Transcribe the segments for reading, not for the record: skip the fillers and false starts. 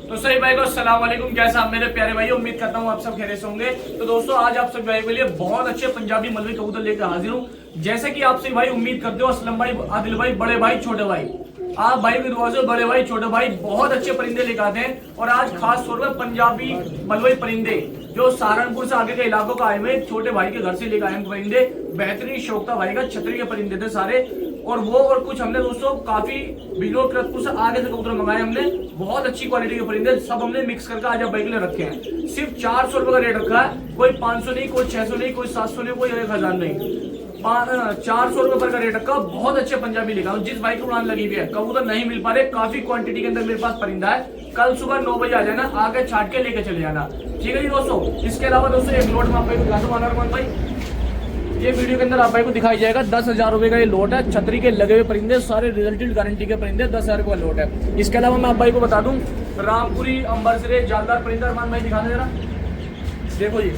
तो सही भाई को अस्सलाम वालेकुम। कैसा आप मेरे प्यारे भाई, उम्मीद करता हूँ आप सब खैरियत से होंगे। तो दोस्तों आज आप सभी भाई के लिए बहुत अच्छे पंजाबी मलबी कबूतर लेकर हाजिर हूँ। जैसे कि आप सभी भाई उम्मीद करते हो, असलम भाई, आदिल भाई, बड़े भाई, छोटे भाई, आप भाई की दुआ से बड़े भाई छोटे भाई बहुत अच्छे परिंदे लेकर आते हैं। और आज खास तौर पर पंजाबी मलबई परिंदे जो सहारनपुर से आगे के इलाकों का आए हुए छोटे भाई के घर से लेकर आए परिंदे, बेहतरीन शौक था भाई का, छतरी के परिंदे थे सारे। और वो और कुछ हमने दोस्तों काफी बिजनौर कृतपुर से आगे से कबूतर मंगाए हमने, बहुत अच्छी क्वालिटी के परिंदे सब हमने मिक्स करके आज भाई के लिए रखे हैं। सिर्फ 400 रुपए का रेट रखा है, कोई 500 नहीं, कोई 600 नहीं, कोई 700 नहीं, कोई 1000 नहीं, 400 रुपए पर का रेट रखा। बहुत अच्छे पंजाबी लेगा जिस भाई को उड़ान लगी हुई है, कबूतर नहीं मिल पा रहे, काफी क्वांटिटी के अंदर मेरे पास परिंदा है। कल सुबह 9 बजे आ जाना, आगे छाट के लेके चले जाना, ठीक है जी दोस्तों। इसके अलावा दोस्तों एक लोट में आप भाई ये वीडियो के अंदर आप भाई को दिखाई जाएगा 10,000 रुपए का ये लोट है। छतरी के लगे हुए परिंदे सारे रिजल्टेड गारंटी के परिंदे, 10,000 रुपए का लोट है। इसके अलावा मैं आप भाई को बता दूं, रामपुरी, अंबरसरे, जानदार परिंदा, अरमान भाई दिखाने जरा, देखो जी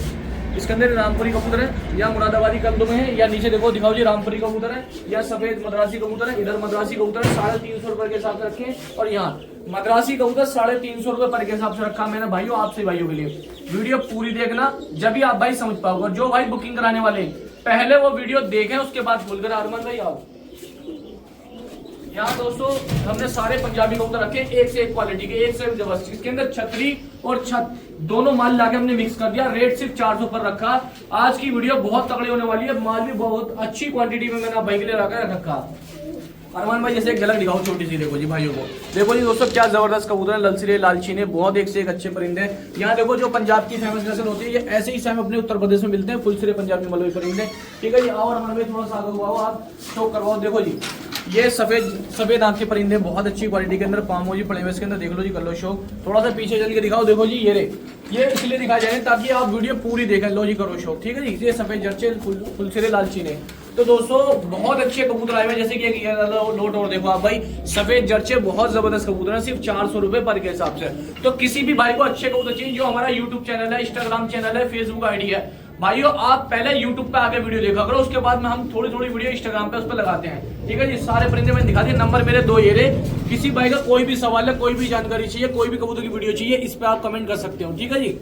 इसके अंदर रामपुरी कबूतर है, या मुरादाबादी कल्दों में है, या नीचे देखो दिखाओ जी रामपुरी कबूतर है, या सफेद मद्रासी कबूतर है। इधर मद्रासी कबूतर है 350 रुपए के हिसाब से रखे, और यहाँ मद्रासी कबूतर 350 रुपए पर के हिसाब से रखा मैंने भाइयों, आपसे भाइयों के लिए। वीडियो पूरी देखना, जब भी आप भाई समझ पाओगे। जो भाई बुकिंग कराने वाले पहले वो वीडियो देखें, उसके बाद बोल कर अरमान भाई आओ। यहाँ दोस्तों हमने सारे पंजाबी कबूतर रखे, एक से एक क्वालिटी के, एक से जबरदस्त। इसके अंदर छतरी और छत दोनों माल लाके हमने मिक्स कर दिया। रेट सिर्फ 400 पर रखा। आज की वीडियो बहुत तगड़ी होने वाली है, माल भी बहुत अच्छी क्वांटिटी में मैंने भाई के लिए रखा। अरमान भाई जैसे एक झलक दिखाओ छोटी सी, देखो जी भाइयों को, देखो जी दोस्तों क्या जबरदस्त कबूतर है, ललसिरे, लालचीने, बहुत एक से एक अच्छे परिंदे हैं। यहाँ देखो जो पंजाब की फेमस नस्ल होती है, ये ऐसे ही सेम अपने उत्तर प्रदेश में मिलते हैं, फुलसिरे पंजाबी मलबई परिंदे, ठीक है जी। आओ अरमान भाई थोड़ा सा आगे आओ, आप शो करवाओ। देखो जी ये सफेद आंख के परिंदे बहुत अच्छी क्वालिटी के अंदर, पामोजी पड़े हुए इसके अंदर, देख लो जी, कर लो शो। थोड़ा सा पीछे चल के दिखाओ, देखो जी ये इसलिए दिखाया जाए ताकि आप वीडियो पूरी देखें। लो जी करो शो, ठीक है जी। ये सफेद जर्चे, फुलसिरे, लालचीने, तो दोस्तों बहुत अच्छे कबूतर आए हुए, जैसे कि एक लोट और देखो आप भाई, सफेद जर्चे बहुत जबरदस्त कबूतर है, सिर्फ 400 रुपए पर के हिसाब से। तो किसी भी भाई को अच्छे कबूतर चाहिए, जो हमारा यूट्यूब चैनल है, इंस्टाग्राम चैनल है, फेसबुक आईडी है, भाइयों आप पहले यूट्यूब पे आके वीडियो देखा करो, उसके बाद में हम थोड़ी वीडियो इंस्टाग्राम पे उस पर लगाते हैं, ठीक है जी। सारे परिंदे मैंने दिखा दिए, नंबर मेरे 2 ये रहे। किसी भाई का कोई भी सवाल है, कोई भी जानकारी चाहिए, कोई भी कबूतर की वीडियो चाहिए, इस पे आप कमेंट कर सकते हो, ठीक है जी।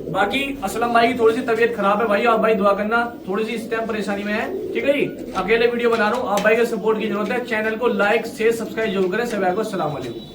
बाकी असलम भाई की थोड़ी सी तबीयत खराब है भाई, आप भाई दुआ करना, थोड़ी सी इस टाइम परेशानी में है, ठीक है जी। अकेले वीडियो बना रहा हूँ, आप भाई के सपोर्ट की जरूरत है। चैनल को लाइक शेयर सब्सक्राइब जरूर करें। सभी भाई को अस्सलाम वालेकुम।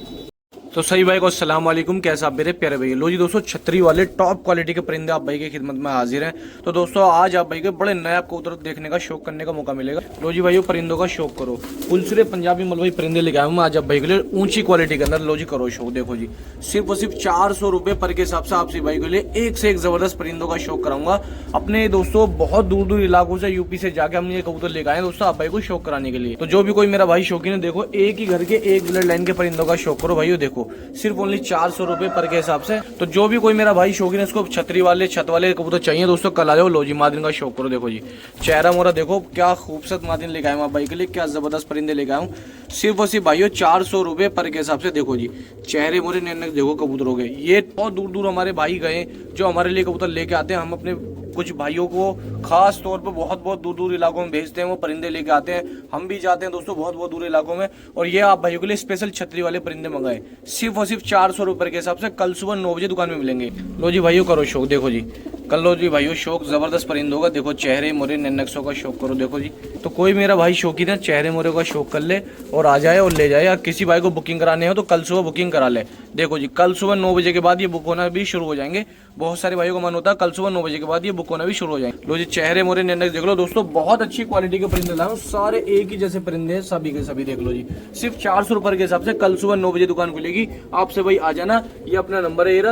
तो सही भाई को अस्सलाम वालेकुम, कैसा आप मेरे प्यारे भाई। लो जी दोस्तों छतरी वाले टॉप क्वालिटी के परिंदे आप भाई की खिदमत में हाजिर हैं। तो दोस्तों आज आप भाई के बड़े नए कबूतर देखने का शौक करने का मौका मिलेगा। लो जी भाइयों परिंदों का शौक करो, फुलसिरे पंजाबी मलबई परिंदे लेके आया हूँ मैं आज आप भाई के लिए, ऊंची क्वालिटी के अंदर। लो जी करो शौक, देखो जी सिर्फ और सिर्फ 400 रुपए पर के हिसाब से आपसे भाई के लिए एक से एक जबरदस्त परिंदों का शौक कराऊंगा। अपने दोस्तों बहुत दूर इलाकों से, यूपी से जाके हमने ये कबूतर लेकर आए दोस्तों आप भाई को शौक कराने के लिए। तो जो भी कोई मेरा भाई शौकीन है, देखो एक ही घर के एक ब्लड लाइन के परिंदों का शौक करो भाइयों। देखो सिर्फ ओनली 400 रुपए पर के हिसाब से। तो जो भी कोई मेरा भाई शौकीन है, इसको छतरी वाले छत वाले कबूतर चाहिए दोस्तों, कल आ जाओ। लो जी मादिन का शौक करो, देखो जी चेहरा मोरा देखो, क्या खूबसूरत मादिन लेके आया हूँ आप भाई के लिए, क्या जबरदस्त परिंदे लेके आया हूँ। सिर्फ और सिर्फ भाइयों 400 रुपए पर के हिसाब से। देखो जी चेहरे मोरे नैनक देखो कबूतर हो गए। ये बहुत दूर हमारे भाई गए जो हमारे लिए कबूतर लेके आते हैं। हम अपने कुछ भाइयों को खास तौर पर बहुत दूर इलाकों में भेजते हैं, वो परिंदे लेके आते हैं। हम भी जाते हैं दोस्तों बहुत दूर इलाकों में, और ये आप भाइयों के लिए स्पेशल छतरी वाले परिंदे मंगाए, सिर्फ और सिर्फ 400 रुपए के हिसाब से। कल सुबह 9 बजे दुकान में मिलेंगे। लो जी भाइयों करो शौक, देखो जी कल लो जी भाइयों शौक, जबरदस्त परिंद होगा। देखो चेहरे मोरे नक्शों का शौक करो, देखो जी। तो कोई मेरा भाई शौकीन है, चेहरे मोरे का शौक कर ले और आ जाए और ले जाए। या किसी भाई को बुकिंग कराने हो तो कल सुबह बुकिंग करा ले। देखो जी कल सुबह 9 बजे के बाद ये बुक होना भी शुरू हो जाएंगे। बहुत सारे भाइयों का मन होता है कल सुबह 9 बजे के बाद ये बुक होना भी शुरू हो जाएंगे। लो जी चेहरे मोरे नैनक देख लो दोस्तों, बहुत अच्छी क्वालिटी के परिंदे लाए, सारे एक ही जैसे परिंदे हैं सभी के सभी, देख लो जी सिर्फ 400 रुपए के हिसाब से। कल सुबह 9 बजे दुकान खुलेगी, आपसे भाई आ जाना। ये अपना नंबर है ये।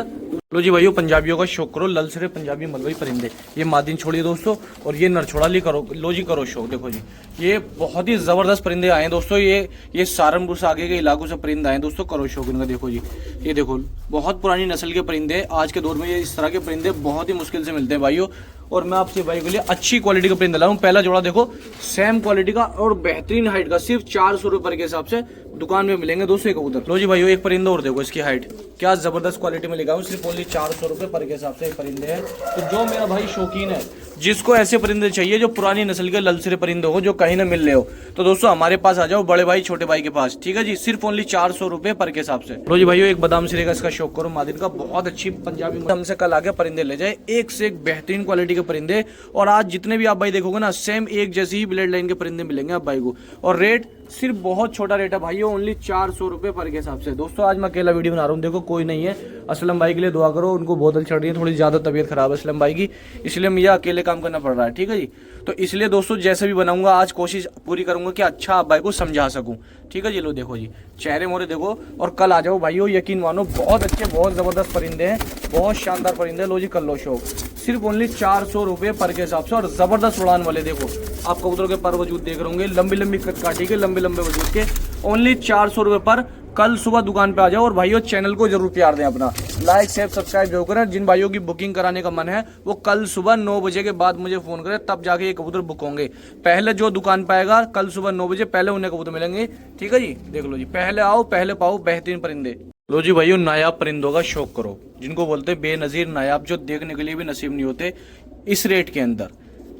लो जी भाइयों पंजाबियों का शौक करो, ललसरे पंजाबी मलबई परिंदे, ये मादिन छोड़िए दोस्तों, और ये नरछोड़ा ली करो। लो जी करो शौक, देखो जी ये बहुत ही जबरदस्त परिंदे आए हैं दोस्तों। ये सहारनपुर से आगे के इलाकों से परिंदे आए दोस्तों, करो शौक इनका। देखो जी ये देखो बहुत पुरानी नस्ल के परिंदे, आज के दौर में ये इस तरह के परिंदे बहुत ही मुश्किल से मिलते हैं भाइयों। और मैं आपसे भाई के लिए अच्छी क्वालिटी का परिंदा लाऊं। पहला जोड़ा देखो सेम क्वालिटी का और बेहतरीन हाइट का, सिर्फ 400 रुपए के हिसाब से दुकान में मिलेंगे दोस्तों कबूतर। लो जी भाइयों एक परिंदा और देखो, इसकी हाइट क्या ज़बरदस्त क्वालिटी में लेकर आऊँ, सिर्फ ओनली 400 रुपये पर के हिसाब से परिंदे हैं। तो जो मेरा भाई शौकीन है, जिसको ऐसे परिंदे चाहिए जो पुरानी नस्ल के ललसरे परिंदे हो, जो कहीं ना मिल रहे हो, तो दोस्तों हमारे पास आ जाओ, बड़े भाई छोटे भाई के पास, ठीक है जी। सिर्फ ओनली 400 रुपये पर के हिसाब से। लो जी भाइयों, एक बादाम सिरे का इसका शौक करो, मादिन का, बहुत अच्छी पंजाबी हमसे कल आके परिंदे ले जाए, एक से एक बेहतरीन क्वालिटी के परिंदे। और आज जितने भी आप भाई देखोगे ना, सेम एक जैसी ही ब्लड लाइन के परिंदे मिलेंगे आप भाई को। और रेट सिर्फ बहुत छोटा रेट है भाई, ओनली 400 रुपये पर के हिसाब से। दोस्तों आज मैं अकेला वीडियो बना रहा हूँ, देखो कोई नहीं है। असलम भाई के लिए दुआ करो, उनको बोतल चढ़ रही है, थोड़ी ज़्यादा तबीयत खराब है असलम भाई की, इसलिए मुझे अकेले काम करना पड़ रहा है, ठीक है जी। तो इसलिए दोस्तों जैसे भी बनाऊंगा आज कोशिश पूरी करूंगा कि अच्छा आप भाई को समझा सकूं, ठीक है जी। लो देखो जी, चेहरे मोरे देखो, और कल आ जाओ भाइयों, यकीन मानो बहुत अच्छे बहुत ज़बरदस्त परिंदे हैं, बहुत शानदार परिंदे। लो जी कर लो शौक, सिर्फ ओनली 400 रुपये पर के हिसाब से। और ज़बरदस्त उड़ान वाले देखो, आप कबूतरों के पर वजूद देख रहे होंगे, लंबी लंबी काटी के, लंबे लंबे वजूद के, ओनली 400 रुपये पर। कल सुबह दुकान पे आ जाओ। और भाइयों चैनल को जरूर प्यार दें अपना, लाइक शेयर सब्सक्राइब जरूर करें। जिन भाइयों की बुकिंग कराने का मन है वो कल सुबह 9 बजे के बाद मुझे फ़ोन करें, तब जाके ये कबूतर बुक होंगे। पहले जो दुकान पे आएगा कल सुबह 9 बजे, पहले उन्हें कबूतर मिलेंगे, ठीक है जी। देख लो जी, पहले आओ पहले पाओ बेहतरीन परिंदे। लो जी भाइयों, नायाब परिंदों का शौक करो, जिनको बोलते हैं बेनज़ीर नायाब, जो देखने के लिए भी नसीब नहीं होते, इस रेट के अंदर,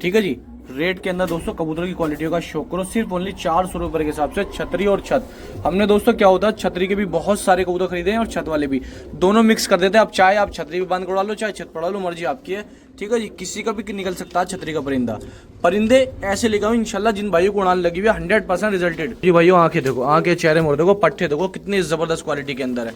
ठीक है जी। रेट के अंदर दोस्तों कबूतर की क्वालिटियों का शौक करो, सिर्फ ओनली 400 रुपये के हिसाब से। छतरी और छत, हमने दोस्तों क्या होता है, छतरी के भी बहुत सारे कबूतर खरीदे हैं और छत वाले भी, दोनों मिक्स कर देते हैं। आप चाहे आप छतरी भी बंद करवा लो, चाहे छत पड़ा लो, मर्जी आपकी है, ठीक है जी। किसी का भी निकल सकता है छतरी का परिंदा। परिंदे ऐसे लेकर आऊँ इंशाल्लाह जिन भाइयों को उड़ान लगी हुई है, 100% रिजल्टेड जी। भाइयों आंखें देखो, आंखें चेहरे मोड़ देखो, पट्टे देखो, कितनी ज़बरदस्त क्वालिटी के अंदर है।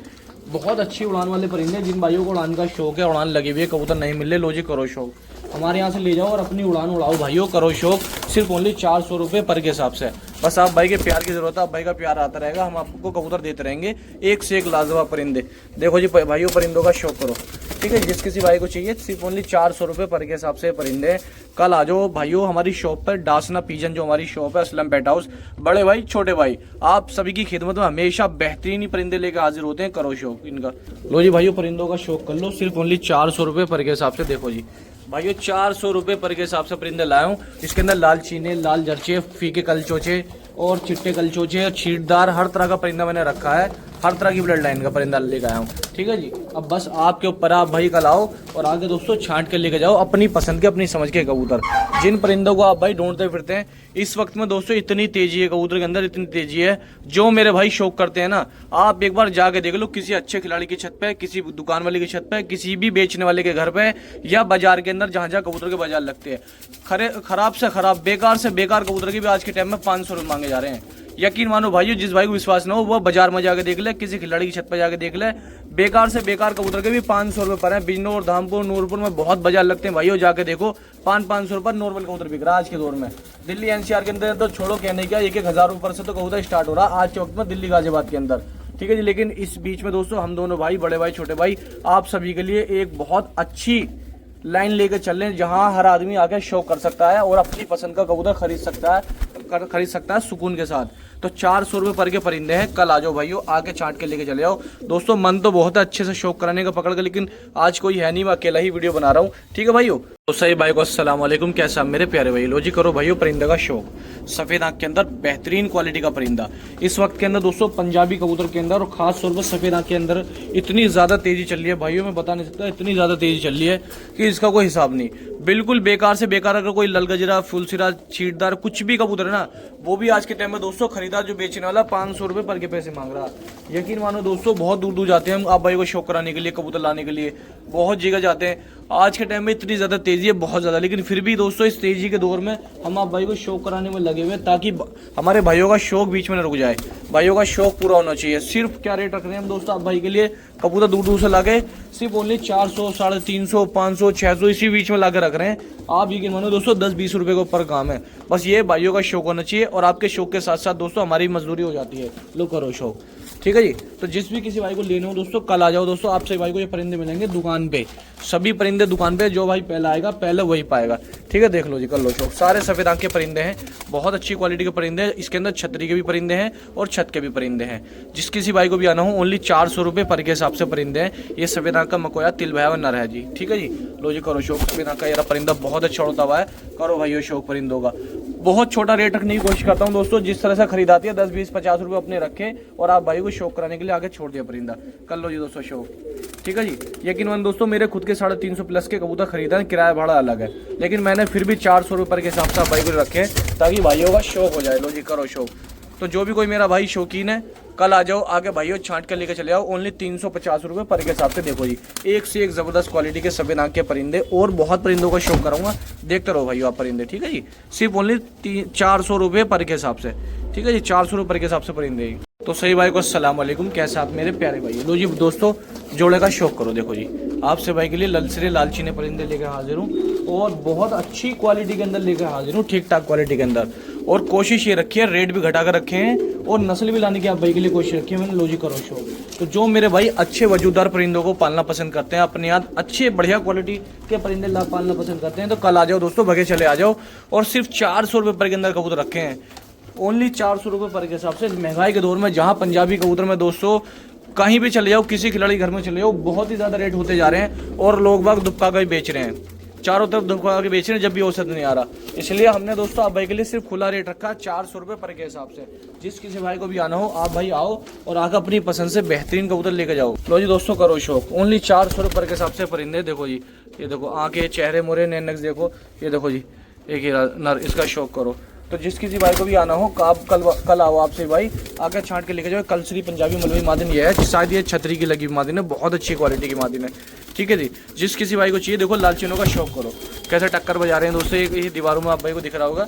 बहुत अच्छी उड़ान वाले परिंदे, जिन भाइयों को उड़ान का शौक है, उड़ान लगी हुई है, कबूतर नहीं मिल रहे, लो जी करो शौक, हमारे यहाँ से ले जाओ और अपनी उड़ान उड़ाओ भाइयों, करो शौक, सिर्फ ओनली 400 रुपये पर के हिसाब से। बस आप भाई के प्यार की जरूरत है, आप भाई का प्यार आता रहेगा, हम आपको कबूतर देते रहेंगे, एक से एक लाजवाब परिंदे। देखो जी भाइयों, परिंदों का शौक करो, ठीक है। जिस किसी भाई को चाहिए सिर्फ ओनली 400 रुपये पर के हिसाब से परिंदे। कल आ जाओ भाइयों हमारी शॉप पर, डासना पिजन जो हमारी शॉप है, असलम पेट हाउस। बड़े भाई छोटे भाई आप सभी की खिदमत में हमेशा बेहतरीन ही परिंदे लेकर हाजिर होते हैं, करो शौक इनका। लो जी भाइयों, परिंदों का शौक कर लो, सिर्फ ओनली 400 रुपये पर के हिसाब से। देखो जी भाइयों, 400 रुपये पर के हिसाब से परिंदे लाया हूँ। इसके अंदर लाल चीने, लाल जर्चे, फीके कलचोचे और चिट्टे कलचोचे, छीटदार, हर तरह का परिंदा मैंने रखा है, हर तरह की ब्लड लाइन का परिंदा लेकर आया हूँ, ठीक है जी। अब बस आपके ऊपर, आप भाई कल आओ और आगे दोस्तों छांट के लेके जाओ अपनी पसंद के, अपनी समझ के कबूतर। जिन परिंदों को आप भाई ढूंढते फिरते हैं, इस वक्त में दोस्तों इतनी तेजी है कबूतर के अंदर, इतनी तेजी है, जो मेरे भाई शौक करते हैं ना, आप एक बार जाके देख लो किसी अच्छे खिलाड़ी की छत पे, किसी दुकान वाले की छत पे, किसी भी बेचने वाले के घर पे, या बाजार के अंदर, जहाँ जहाँ कबूतर के बाजार लगते हैं, खराब से खराब, बेकार से बेकार कबूतर की भी आज के टाइम में 500 रुपये मांगे जा रहे हैं। यकीन मानो भाइयों, जिस भाई को विश्वास ना हो वो बाजार में जाके देख ले, किसी खिलाड़ी की छत पर जाके देख ले, बेकार से बेकार कबूतर के भी 500 रुपये पर है। बिजनौर, धामपुर, नूरपुर में बहुत बाजार लगते हैं भाइयों, जाके देखो 500 रुपये नॉर्मल कबूतर बिक रहा है आज के दौर में। दिल्ली एनसीआर के अंदर तो छोड़ो, कहने क्या, 1,000 रुपये से तो कबूतर स्टार्ट हो रहा है आज के वक्त में दिल्ली गाजियाबाद के अंदर, ठीक है जी। लेकिन इस बीच में दोस्तों हम दोनों भाई, बड़े भाई छोटे भाई, आप सभी के लिए एक बहुत अच्छी लाइन लेकर चल रहे हैं, जहां हर आदमी आके शौक कर सकता है और अपनी पसंद का कबूतर खरीद सकता है सुकून के साथ। तो 400 रुपये पर के परिंदे हैं, कल आ जाओ भाइयों, आके छांट के लेके चले जाओ। दोस्तों मन तो बहुत है अच्छे से शौक कराने का पकड़ के, लेकिन आज कोई है नहीं, मैं अकेला ही वीडियो बना रहा हूँ, ठीक है भाइयों। तो सही भाई को अस्सलाम वालेकुम, कैसा मेरे प्यारे भाई। लो जी करो भाइयों परिंदे का शौक, सफ़ेद आँख के अंदर बेहतरीन क्वालिटी का परिंदा। इस वक्त के अंदर दोस्तों पंजाबी कबूतर के अंदर और खास तौर पर सफ़ेद आँख के अंदर इतनी ज़्यादा तेज़ी चल रही है भाइयों, मैं बता नहीं सकता, इतनी ज़्यादा तेज़ी चल रही है कि इसका कोई हिसाब नहीं। बिल्कुल बेकार से बेकार अगर कोई ललगजरा, फुलसिरा, छीटदार कुछ भी कबूतर है ना, वो भी आज के टाइम में दोस्तों खरीदार जो बेचने वाला 500 रुपये पर के पैसे मांग रहा है। यकीन मानो दोस्तों, बहुत दूर दूर जाते हैं हम आप भाई को शौक कराने के लिए, कबूतर लाने के लिए, बहुत जगह जाते हैं। आज के टाइम में इतनी ज़्यादा तेज़ी है, बहुत ज़्यादा, लेकिन फिर भी दोस्तों इस तेज़ी के दौर में हम आप भाई को शौक कराने में लगे हुए, ताकि हमारे भाइयों का शौक बीच में न रुक जाए, भाइयों का शौक पूरा होना चाहिए। सिर्फ क्या रेट रख रहे हैं हम दोस्तों आप भाई के लिए, कबूतर दूर दूर से लाके सिर्फ ओनली 400, 350, 500, 600 इसी बीच में लाकर रख रहे हैं। आप यकीन मानो दोस्तों 10-20 रुपये के ऊपर काम है, बस ये भाइयों का शौक होना चाहिए। और आपके शौक के साथ साथ दोस्तों हमारी मजदूरी हो जाती है, लो करो शौक, ठीक है जी। तो जिस भी किसी भाई को लेने हो दोस्तों, कल आ जाओ दोस्तों, आपसे भाई को ये परिंदे मिलेंगे दुकान पे, सभी परिंदे दुकान पे, जो भाई पहला आएगा पहले वही पाएगा, ठीक है। देख लो जी, कर लो शौक, सारे सफ़ेद आँख के परिंदे हैं, बहुत अच्छी क्वालिटी के परिंदे हैं। इसके अंदर छतरी के भी परिंदे हैं और छत के भी परिंदे हैं। जिस किसी भाई को भी आना हो, ओनली 400 रुपये पर के हिसाब से परिंदे हैं। ये सफ़ेद आँख का मकोया, तिल भाया नर है जी, ठीक है जी। लो जी करो शौक, सफ़ेद आँख का यार परिंदा बहुत अच्छा उड़ता हुआ है, करो भाइयों शौक परिंदों का। बहुत छोटा रेट रखने की कोशिश करता हूँ दोस्तों। जिस तरह से खरीद आती है 10, 20, 50 रुपये अपने रखे और आप भाई को शौक कराने के लिए आगे छोड़ दिया परिंदा। कर लो जी दोस्तों शौक, ठीक है जी। यकीनन दोस्तों मेरे खुद के 350 प्लस के कबूतर खरीदा है, किराया भाड़ा अलग है, लेकिन मैंने फिर भी 400 रुपये के हिसाब से भाई को रखे ताकि भाइयों का शौक हो जाए। लो जी करो शौक। तो जो भी कोई मेरा भाई शौकीन है कल आ जाओ, आगे भाइयों छांट के लेके चले आओ। ओनली 350 रुपये पर के हिसाब से। देखो जी एक से एक ज़बरदस्त क्वालिटी के सफेद आंख के परिंदे, और बहुत परिंदों का शौक कराऊंगा, देखते रहो भाइयों आप परिंदे, ठीक है जी। सिर्फ ओनली 400 रुपये पर के हिसाब से, ठीक है जी, 400 रुपये के हिसाब से परिंदे ही। तो सही भाई को अस्सलाम वालेकुम, कैसे आप मेरे प्यारे भाई। लो जी दोस्तों जोड़े का शौक करो। देखो जी आपसे भाई के लिए ललसरे लालचीने परिंदे लेकर हाजिर हूँ, और बहुत अच्छी क्वालिटी के अंदर लेकर हाजिर हूँ, ठीक ठाक क्वालिटी के अंदर। और कोशिश ये रखी है, रेट भी घटा कर रखे हैं और नस्ल भी लाने की आप भाई के लिए कोशिश रखी है मैंने। लो जी करो शौक। तो जो मेरे भाई अच्छे वजूदार परिंदों को पालना पसंद करते हैं, अपने यहाँ अच्छे बढ़िया क्वालिटी के परिंदे पालना पसंद करते हैं, तो कल आ जाओ दोस्तों, भगे चले आ जाओ। और सिर्फ 400 रुपये पर के अंदर कबूतर रखे हैं, ओनली 400 रुपये पर के हिसाब से। महंगाई के दौर में जहाँ पंजाबी कबूतर में दोस्तों कहीं भी चले जाओ, किसी खिलाड़ी घर में चले जाओ, बहुत ही ज़्यादा रेट होते जा रहे हैं, और लोग बाग दुबका का ही बेच रहे हैं, चारों तरफ दुबका के बेच रहे हैं, जब भी औसत नहीं आ रहा। इसलिए हमने दोस्तों आप भाई के लिए सिर्फ खुला रेट रखा है 400 रुपये पर के हिसाब से। जिस किसी भाई को भी आना हो आप भाई आओ और आकर अपनी पसंद से बेहतरीन कबूतर लेके जाओ। लो जी दोस्तों करो शौक। ओनली 400 रुपये पर के हिसाब से परिंदे। देखो जी ये देखो आंखें, चेहरे मोरे, नैनक्स देखो, ये देखो जी एक ही नर, इसका शौक करो। तो जिस किसी भाई को भी आना हो आप कल आओ, आपसे भाई आगे छांट के लेके जाओ। कलसरी पंजाबी मलवई मादिन ये है, शायद ये छतरी की लगी मादिन है, बहुत अच्छी क्वालिटी की मादिन है, ठीक है जी। जिस किसी भाई को चाहिए देखो लालचीनों का शौक करो, कैसे टक्कर बजा रहे हैं दोस्तों, ये दीवारों में आप भाई को दिख रहा होगा।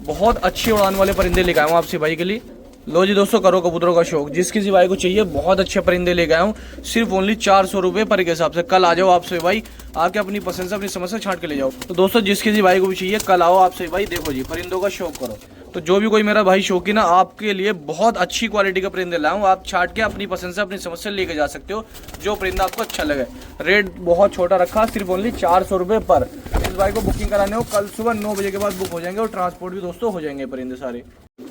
बहुत अच्छी उड़ान वाले परिंदे लेके आए हूँ आपसे भाई के लिए। लो जी दोस्तों करो कबूतरों का शौक। जिस किसी भाई को चाहिए बहुत अच्छे परिंदे लेके आया हूँ, सिर्फ ओनली 400 रुपये पर के हिसाब से। कल आ जाओ आपसे भाई, आके अपनी पसंद से अपनी समझ से छांट के ले जाओ। तो दोस्तों जिस किसी भाई को भी चाहिए कल आओ आपसे भाई, देखो जी परिंदों का शौक करो। तो जो भी कोई मेरा भाई शौकीन है आपके लिए बहुत अच्छी क्वालिटी का परिंदे लाऊं, आप छाट के अपनी पसंद से अपनी समझ से लेके जा सकते हो, जो परिंदा आपको अच्छा लगे। रेट बहुत छोटा रखा, सिर्फ ओनली 400 रुपये पर। इस भाई को बुकिंग कराने हो कल सुबह 9 बजे के बाद बुक हो जाएंगे, और ट्रांसपोर्ट भी दोस्तों हो जाएंगे परिंदे सारे।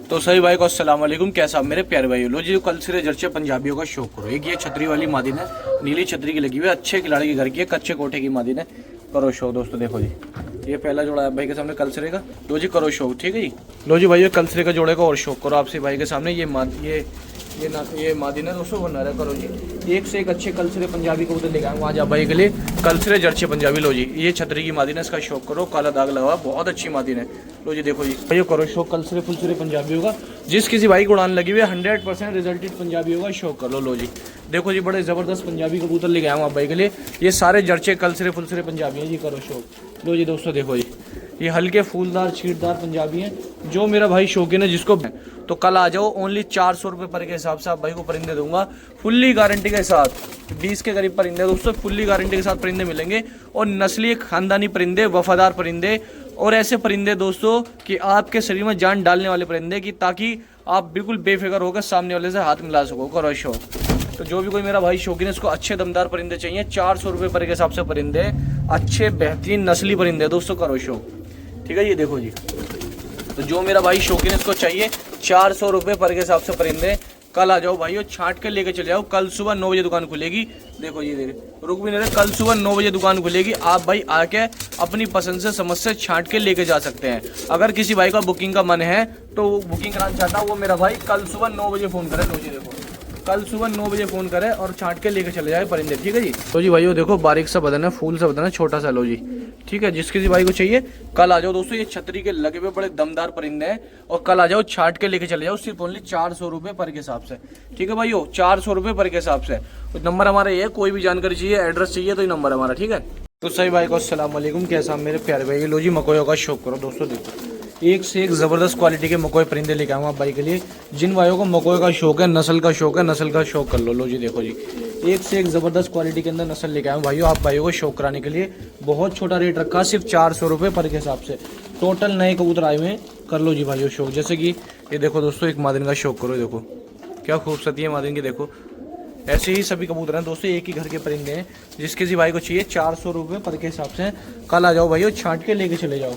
तो सही भाई को अस्सलाम वालेकुम, कैसा आप मेरे प्यारे भाई। लो जी कल सिरे जर्चे पंजाबियों का शौक करो। एक ये छतरी वाली मादिन है, नीली छतरी की लगी हुई है, अच्छे खिलाड़ी के घर की है, कच्चे कोठे की मादिन है। करो शौक दोस्तों। देखो जी ये पहला जोड़ा है भाई के सामने कलसरे का। लो जी करो शौक, ठीक है जी। लो जी भाई ये कलसरे का जोड़े का और शौक करो आपसे भाई के सामने। ये मादिन है दोस्तों, वो नर है। करो जी एक से एक अच्छे कलसरे पंजाबी कबूतर लेके आऊँगा आज आप भाई के लिए, कलसरे जर्चे पंजाबी। लो जी ये छतरी की मादिन है, इसका शौक करो, काला दाग लगा, बहुत अच्छी मादिन है। लो जी देखो जी भाई करो शौक, कलसरे फुलसरे पंजाबी होगा। जिस किसी भाई को उड़ान लगी हुई है 100% रिजल्टेड पंजाबी होगा, शौक कर लो। लो जी देखो जी बड़े ज़बरदस्त पंजाबी कबूतर लेके आया हूँ आप भाई के लिए, ये सारे जर्चे कलसरे फुलसरे पंजाबी हैं जी। करो शौक। लो जी दोस्तों देखो जी ये हल्के फूलदार छीटदार पंजाबी हैं, जो मेरा भाई शौकीन है जिसको तो कल आ जाओ। ओनली 400 रुपये पर के हिसाब से आप भाई को परिंदे दूंगा, फुल्ली गारंटी के साथ। 20 के करीब परिंदे दोस्तों, फुल्ली गारंटी के साथ परिंदे मिलेंगे, और नस्ली खानदानी परिंदे, वफादार परिंदे, और ऐसे परिंदे दोस्तों कि आपके शरीर में जान डालने वाले परिंदे की, ताकि आप बिल्कुल बेफिक्र होकर सामने वाले से हाथ मिला सको। करो शौक। तो जो भी कोई मेरा भाई शौकीन है इसको अच्छे दमदार परिंदे चाहिए, 400 रुपये पर के हिसाब से परिंदे, अच्छे बेहतरीन नस्ली परिंदे दोस्तों। करो शौक, ठीक है ये देखो जी। तो जो मेरा भाई शौकीन है इसको चाहिए 400 रुपये पर के हिसाब से परिंदे, कल आ जाओ भाइयों, छांट के लेके चले जाओ। कल सुबह 9 बजे दुकान खुलेगी। देखो जी देखो रुक भी नहीं रहे, कल सुबह 9 बजे दुकान खुलेगी। आप भाई आके अपनी पसंद से समझ से छांट के लेके जा सकते हैं। अगर किसी भाई का बुकिंग का मन है तो बुकिंग कराना चाहता है वो मेरा भाई कल सुबह 9 बजे फ़ोन करे। लो जी देखो कल सुबह 9 बजे फ़ोन करे और छांट के लेके चले जाए परिंदे, ठीक है जी। तो जी भाइयों देखो बारीक सा बदन है, फूल सा बदन है, छोटा सा। लो जी ठीक है, जिस किसी भाई को चाहिए कल आ जाओ दोस्तों। ये छतरी के लगे हुए बड़े दमदार परिंदे हैं, और कल आ जाओ छाट के लेके चले जाओ, सिर्फ ओनली 400 रुपये पर के हिसाब से, ठीक है भाइयों, 400 रुपये पर के हिसाब से। तो नंबर हमारा ये है, कोई भी जानकारी चाहिए, एड्रेस चाहिए तो ये नंबर हमारा, ठीक है। तो सही भाई को अस्सलाम वालेकुम, कैसा मेरे प्यारे भाई। लो जी मकोयों का शौक करो दोस्तों। देखो एक से एक ज़बरदस्त क्वालिटी के मकोए परिंदे लेके आऊँ आप भाई के लिए। जिन भाइयों को मकोए का शौक है, नस्ल का शौक है, नस्ल का शौक कर लो। लो जी देखो जी एक से एक ज़बरदस्त क्वालिटी के अंदर नस्ल लेके आऊँ भाइयों, आप भाइयों को शौक कराने के लिए। बहुत छोटा रेट रखा, सिर्फ 400 रुपये पर के हिसाब से। टोटल नए कबूतर आए हुए हैं, कर लो जी भाइयों शौक। जैसे कि ये देखो दोस्तों, एक मादिन का शौक करो। देखो क्या खूबसूरती है मादिन की। देखो ऐसे ही सभी कबूतर हैं दोस्तों, एक ही घर के परिंदे हैं। जिस किसी भाई को चाहिए 400 रुपये पर के हिसाब से, कल आ जाओ भाइयों, छांट के लेके चले जाओ,